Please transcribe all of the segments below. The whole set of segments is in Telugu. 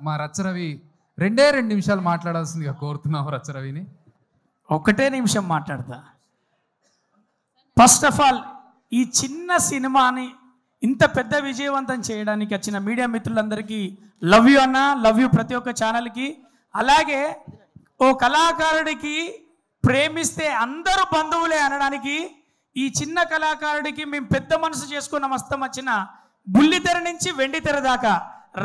మా రచ్చరవి 2 నిమిషాలు మాట్లాడాల్సిందిగా కోరుతున్నాం రచ్చరవిని. 1 నిమిషం మాట్లాడతా. ఫస్ట్ ఆఫ్ ఆల్ ఈ చిన్న సినిమాని ఇంత పెద్ద విజయవంతం చేయడానికి వచ్చిన మీడియా మిత్రులందరికీ లవ్ యూ అన్న, లవ్ యూ ప్రతి ఒక్క ఛానల్కి. అలాగే ఓ కళాకారుడికి ప్రేమిస్తే అందరూ బంధువులే అనడానికి ఈ చిన్న కళాకారుడికి మేము పెద్ద మనసు చేసుకున్న మస్తం వచ్చిన బుల్లితెర నుంచి వెండితెర దాకా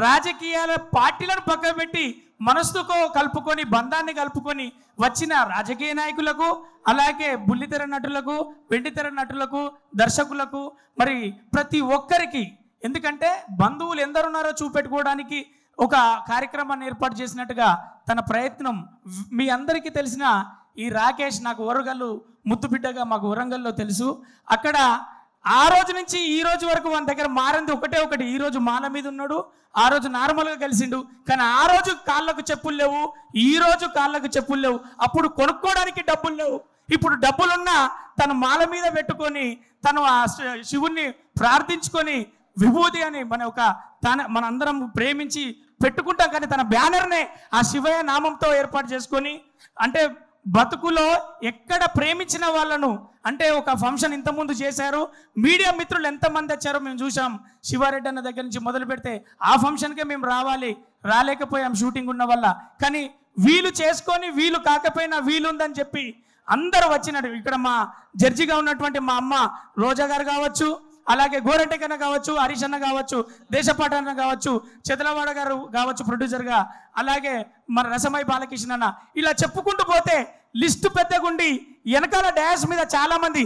రాజకీయాల పార్టీలను పక్కన పెట్టి మనసుతో కలుపుకొని బంధాన్ని కలుపుకొని వచ్చిన రాజకీయ నాయకులకు, అలాగే బుల్లితెర నటులకు, వెండితెర నటులకు, దర్శకులకు, మరి ప్రతి ఒక్కరికి, ఎందుకంటే బంధువులు ఎందరున్నారో చూపెట్టుకోవడానికి ఒక కార్యక్రమాన్ని ఏర్పాటు చేసినట్టుగా తన ప్రయత్నం. మీ అందరికీ తెలిసిన ఈ రాకేష్ నాకు వరంగల్ ముద్దుబిడ్డగా మాకు వరంగల్లో తెలుసు. అక్కడ ఆ రోజు నుంచి ఈ రోజు వరకు మన దగ్గర మారింది ఒకటి. ఈ రోజు మాల మీద ఉన్నాడు, ఆ రోజు నార్మల్గా కలిసిండు. కానీ ఆ రోజు కాళ్ళకు చెప్పులు లేవు, ఈ రోజు కాళ్ళకు చెప్పులు లేవు. అప్పుడు కొనుక్కోవడానికి డబ్బులు లేవు. ఇప్పుడు డబ్బులున్నా తను మాల మీద పెట్టుకొని తను ఆ శివుణ్ణి ప్రార్థించుకొని విభూతి అని మనందరం ప్రేమించి పెట్టుకుంటాం. కానీ తన బ్యానర్నే ఆ శివయ్య నామంతో ఏర్పాటు చేసుకొని, అంటే బతుకులో ఎక్కడ ప్రేమించిన వాళ్ళను, అంటే ఒక ఫంక్షన్ ఇంతకుముందు చేశారు. మీడియా మిత్రులు ఎంతమంది వచ్చారో మేము చూసాం. శివారెడ్డి అన్న దగ్గర నుంచి మొదలు పెడితే ఆ ఫంక్షన్కే మేము రాలేకపోయాం షూటింగ్ ఉన్న వల్ల. కానీ వీలు చేసుకొని వీలు కాకపోయినా వీలుందని చెప్పి అందరూ వచ్చినట్టు. ఇక్కడ మా జడ్జిగా ఉన్నటువంటి మా అమ్మ రోజా గారు కావచ్చు, అలాగే గోరెంటెకన్న కావచ్చు, హరీష్ అన్న కావచ్చు, దేశపాట అన్న కావచ్చు, చెదలవాడ గారు కావచ్చు ప్రొడ్యూసర్గా, అలాగే మన రసమై బాలకృష్ణ అన్న, ఇలా చెప్పుకుంటూ పోతే లిస్టు పెద్దగుండి వెనకాల డాష్ మీద చాలా మంది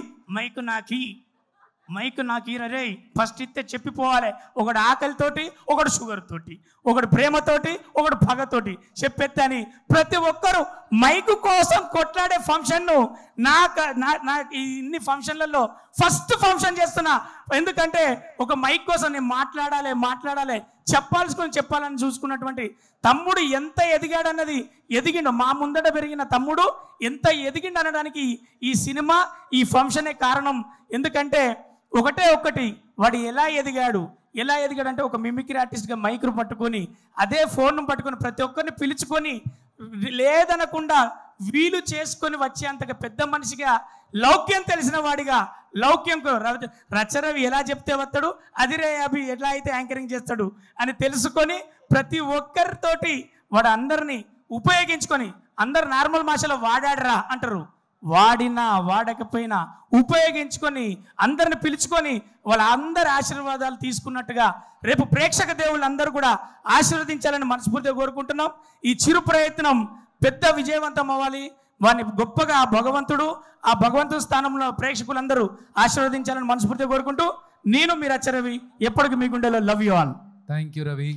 మైకు నాకి రే ఫస్ట్ ఇస్తే చెప్పిపోవాలి. ఒకడు ఆకలితోటి, ఒకడు షుగర్ తోటి, ఒకడు ప్రేమతోటి, ఒకడు పగతోటి చెప్పెత్తని ప్రతి ఒక్కరు మైకు కోసం కొట్లాడే ఫంక్షన్ను నాకు ఇన్ని ఫంక్షన్లలో ఫస్ట్ ఫంక్షన్ చేస్తున్నా. ఎందుకంటే ఒక మైక్ కోసం నేను మాట్లాడాలి చెప్పాలని చూసుకున్నటువంటి తమ్ముడు ఎంత ఎదిగాడన్నది ఎదిగిండు. మా ముందట పెరిగిన తమ్ముడు ఎంత ఎదిగిండు అనడానికి ఈ సినిమా, ఈ ఫంక్షనే కారణం. ఎందుకంటే ఒకటి వాడు ఎలా ఎదిగాడు అంటే ఒక మిమిక్రీ ఆర్టిస్ట్గా మైక్ను పట్టుకొని, అదే ఫోన్ను పట్టుకొని ప్రతి ఒక్కరిని పిలుచుకొని లేదనకుండా వీలు చేసుకొని వచ్చేంతగా పెద్ద మనిషిగా, లౌక్యం తెలిసిన వాడిగా, లౌక్యంకు రచ్చరవి ఎలా చెప్తే వస్తాడు, అదిరే అభి ఎట్లా అయితే యాంకరింగ్ చేస్తాడు అని తెలుసుకొని ప్రతి ఒక్కరితోటి వాడు అందరినీ ఉపయోగించుకొని, అందరు నార్మల్ భాషలో వాడాడరా అంటారు, వాడినా వాడకపోయినా ఉపయోగించుకొని అందరిని పిలుచుకొని వాళ్ళందరి ఆశీర్వాదాలు తీసుకున్నట్టుగా రేపు ప్రేక్షక దేవుళ్ళు అందరూ కూడా ఆశీర్వదించాలని మనస్ఫూర్తిగా కోరుకుంటున్నాం. ఈ చిరు ప్రయత్నం పెద్ద విజయవంతం అవ్వాలి. వాడిని గొప్పగా ఆ భగవంతుడి స్థానంలో ప్రేక్షకులందరూ ఆశీర్వదించాలని మనస్ఫూర్తిగా కోరుకుంటూ, నేను మీ రచ్చరవి, ఎప్పటికీ మీ గుండెలో love you all. Thank you Ravi.